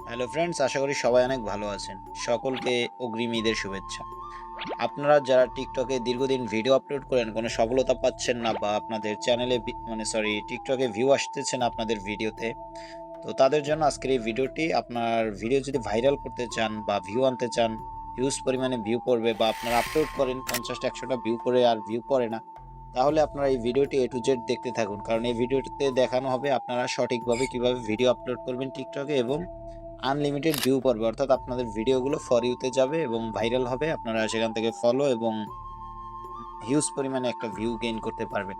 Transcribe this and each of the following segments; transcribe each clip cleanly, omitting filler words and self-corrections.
Hello friends, আশা করি সবাই অনেক ভালো আছেন। সকলকে অগ্রিম ঈদের শুভেচ্ছা। আপনারা যারা টিকটকে দীর্ঘদিন ভিডিও আপলোড করেন, কোনো সফলতা পাচ্ছেন না বা আপনাদের চ্যানেলে টিকটকে ভিউ আসতেছে না আপনাদের ভিডিওতে, তো তাদের জন্য আজকের এই ভিডিওটি। আপনার ভিডিও যদি ভাইরাল করতে চান বা ভিউ আনতে চান, হিউজ পরিমাণে ভিউ পড়বে বা আপনারা আপলোড করেন ৫০টা ১০০টা ভিউ করে আর ভিউ পড়ে না, তাহলে আপনারা এই ভিডিওটি A to Z দেখতে থাকুন। কারণ এই ভিডিওটিতে দেখানো হবে আপনারা সঠিকভাবে কিভাবে ভিডিও আপলোড করবেন টিকটকে এবং আনলিমিটেড ভিউ পড়বে, অর্থাৎ আপনাদের ভিডিওগুলো ফর ইউতে যাবে এবং ভাইরাল হবে। আপনারা সেখান থেকে ফলো এবং হিউজ পরিমাণে একটা ভিউ গেইন করতে পারবেন।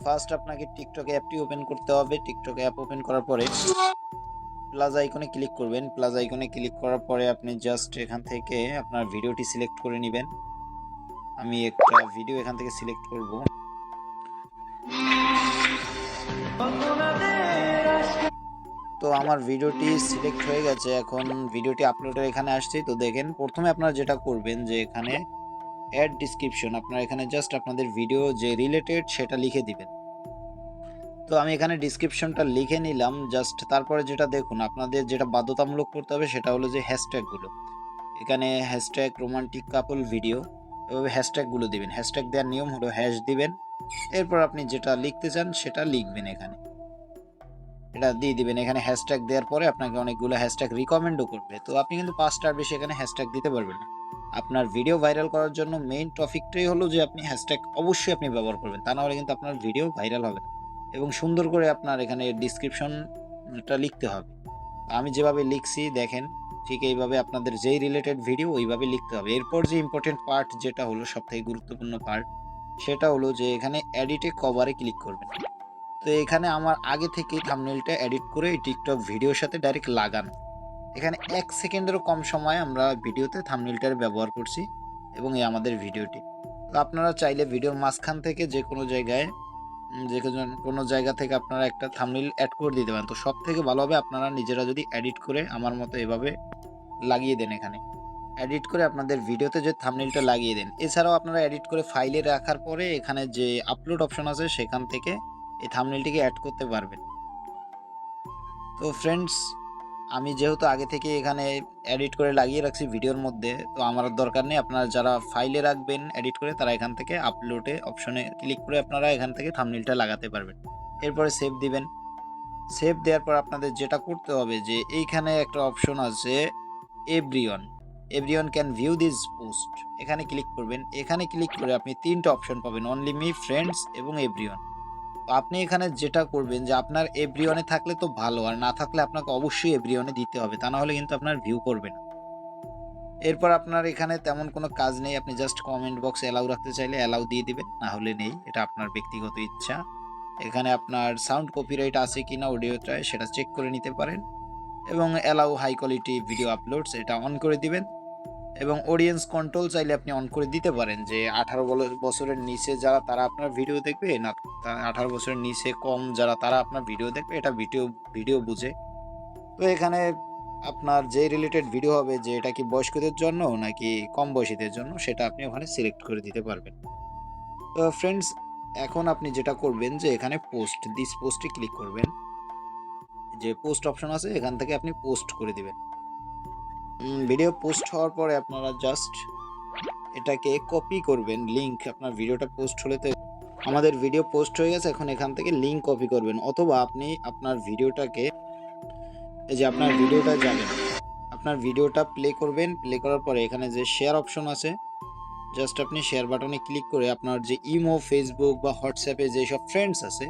ফার্স্ট আপনাকে টিকটক অ্যাপটি ওপেন করতে হবে। টিকটক অ্যাপ ওপেন করার পরে প্লাস আইকনে ক্লিক করবেন। প্লাস আইকনে ক্লিক করার পরে আপনি জাস্ট এখান থেকে আপনার ভিডিওটি সিলেক্ট করে নেবেন। আমি একটা ভিডিও এখান থেকে সিলেক্ট করব। তো আমার ভিডিওটি সিলেক্ট হয়ে গেছে। এখন ভিডিওটি আপলোডের এখানে আসছে। তো দেখেন, প্রথমে আপনারা যেটা করবেন যে এখানে অ্যাড ডিসক্রিপশন, আপনারা এখানে জাস্ট আপনাদের ভিডিও যে রিলেটেড সেটা লিখে দিবেন। তো আমি এখানে ডিসক্রিপশনটা লিখে নিলাম জাস্ট। তারপরে যেটা দেখুন, আপনাদের যেটা বাধ্যতামূলক করতে হবে সেটা হলো যে হ্যাশট্যাগুলো। এখানে হ্যাশট্যাগ রোমান্টিক কাপল ভিডিও, এভাবে হ্যাশট্যাগুলো দিবেন। হ্যাশট্যাগ দেওয়ার নিয়ম হলো হ্যাশ দিবেন, এরপর আপনি যেটা লিখতে চান সেটা লিখবেন। এখানে এটা দিয়ে দিবেন। এখানে হ্যাশট্যাগ দেওয়ার পরে আপনাকে অনেকগুলো হ্যাশট্যাগ রিকমেন্ডও করবে। তো আপনি কিন্তু ৫টার বেশি এখানে হ্যাশট্যাগ দিতে পারবেন না। আপনার ভিডিও ভাইরাল করার জন্য মেইন টপিকটাই হলো যে আপনি হ্যাশট্যাগ অবশ্যই আপনি ব্যবহার করবেন। তা না হলে কিন্তু আপনার ভিডিও ভাইরাল হবে না। এবং সুন্দর করে আপনার এখানে ডিসক্রিপশনটা লিখতে হবে। আমি যেভাবে লিখছি দেখেন, ঠিক এইভাবে আপনাদের যেই রিলেটেড ভিডিও ওইভাবে লিখতে হবে। এরপর যে ইম্পর্টেন্ট পার্ট যেটা হলো সবথেকে গুরুত্বপূর্ণ পার্ট, সেটা হলো যে এখানে এডিটে কভারে ক্লিক করবেন। তো এখানে আমার আগে থেকেই থাম্বনেইলটা এডিট করে এই টিকটক ভিডিওর সাথে ডাইরেক্ট লাগানো। এখানে ১ সেকেন্ডেরও কম সময়ে আমরা ভিডিওতে থাম্বনেইলটার ব্যবহার করছি এবং এই আমাদের ভিডিওটি। তো আপনারা চাইলে ভিডিওর মাঝখান থেকে যেকোনো জায়গায় কোনো জায়গা থেকে আপনারা একটা থাম্বনেইল এড করে দিতে পারেন। তো সবথেকে ভালো হবে আপনারা নিজেরা যদি এডিট করে আমার মতো এভাবে লাগিয়ে দেন। এখানে এডিট করে আপনাদের ভিডিওতে যে থাম্বনেইলটা লাগিয়ে দেন। এছাড়াও আপনারা এডিট করে ফাইলে রাখার পরে এখানে যে আপলোড অপশন আছে সেখান থেকে এই থাম্বনেইলটিকে এড করতে পারবেন। তো ফ্রেন্ডস, আমি যেহেতু আগে থেকে এখানে এডিট করে লাগিয়ে রাখছি ভিডিওর মধ্যে, তো আমার আর দরকার নেই। আপনারা যারা ফাইলে রাখবেন এডিট করে তারা এখান থেকে আপলোডে অপশনে ক্লিক করে আপনারা এখান থেকে থাম্বনেইলটা লাগাতে পারবেন। এরপরে সেভ দিবেন। সেভ দেওয়ার পর আপনাদের যেটা করতে হবে যে এইখানে একটা অপশন আছে everyone, everyone can view this post, এখানে ক্লিক করবেন। এখানে ক্লিক করে আপনি ৩টা অপশন পাবেন, অনলি মি, ফ্রেন্ডস এবং এভরিওয়ান। তো আপনি এখানে যেটা করবেন যে আপনার এভরিওয়ানে থাকলে তো ভালো, আর না থাকলে আপনাকে অবশ্যই এভরিওয়ানে দিতে হবে, তা না হলে কিন্তু আপনার ভিউ করবে না। এরপর আপনার এখানে তেমন কোনো কাজ নেই, আপনি জাস্ট কমেন্ট বক্স অ্যালাউ রাখতে চাইলে অ্যালাউ দিয়ে দিবেন, না হলে নেই, এটা আপনার ব্যক্তিগত ইচ্ছা। এখানে আপনার সাউন্ড কপিরাইট আছে কিনা অডিওটায় সেটা চেক করে নিতে পারেন এবং allow high quality video uploads এটা অন করে দিবেন। এবং অডিয়েন্স কন্ট্রোল চাইলে আপনি অন করে দিতে পারেন যে ১৮ বছরের নিচে যারা তারা আপনার ভিডিও দেখবে, না ১৮ বছরের নিচে কম যারা তারা আপনার ভিডিও দেখবে, এটা ভিডিও ভিডিও বুঝে। তো এখানে আপনার যে রিলেটেড ভিডিও হবে যে এটা কি বয়স্কদের জন্য নাকি কম বয়সীদের জন্য সেটা আপনি ওখানে সিলেক্ট করে দিতে পারবেন। তো ফ্রেন্ডস, এখন আপনি যেটা করবেন যে এখানে পোস্ট দিস পোস্টে ক্লিক করবেন। যে পোস্ট অপশন আছে এখান থেকে আপনি পোস্ট করে দিবেন। ভিডিও পোস্ট হওয়ার পরে আপনারা জাস্ট এটাকে কপি করবেন। লিংক আপনার ভিডিওটা পোস্ট হলে তো আমাদের ভিডিও পোস্ট হয়ে গেছে, এখন এখান থেকে লিংক কপি করবেন, অথবা আপনি আপনার ভিডিওটাকে এই যে আপনার ভিডিওটা যাবেন, আপনার ভিডিওটা প্লে করবেন। প্লে করার পরে এখানে যে শেয়ার অপশন আছে, জাস্ট আপনি শেয়ার বাটনে ক্লিক করে আপনার যে ইমো, ফেসবুক বা হোয়াটসঅ্যাপে যেসব ফ্রেন্ডস আছে,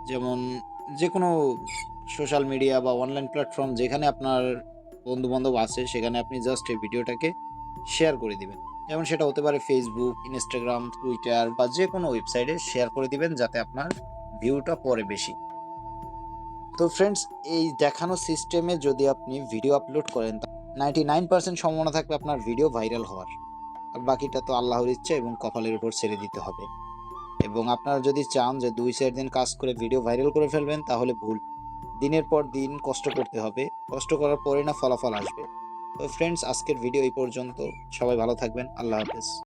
যেমন যে কোনো সোশ্যাল মিডিয়া বা অনলাইন প্ল্যাটফর্ম যেখানে আপনার বন্ধু-বান্ধব আছে সেখানে আপনি জাস্ট এই ভিডিওটাকে শেয়ার করে দিবেন। যেমন সেটা হতে পারে ফেসবুক, ইনস্টাগ্রাম, টুইটার বা যেকোনো ওয়েবসাইটে শেয়ার করে দিবেন যাতে আপনার ভিউটা পড়ে বেশি। তো ফ্রেন্ডস, এই দেখানো সিস্টেমে যদি আপনি ভিডিও আপলোড করেন 99% সম্ভাবনা থাকবে আপনার ভিডিও ভাইরাল হওয়ার। আর বাকিটা তো আল্লাহর ইচ্ছা এবং কপালের উপর ছেড়ে দিতে হবে। এবং আপনারা যদি চান যে ২-৪ দিন কাজ করে ভিডিও ভাইরাল করে ফেলবেন তাহলে ভুল। দিনের পর দিন কষ্ট করতে হবে। কষ্ট করার পরে না ফলাফল আসবে। তো ফ্রেন্ডস, আজকের ভিডিও এই পর্যন্ত। সবাই ভালো থাকবেন। আল্লাহ হাফেজ।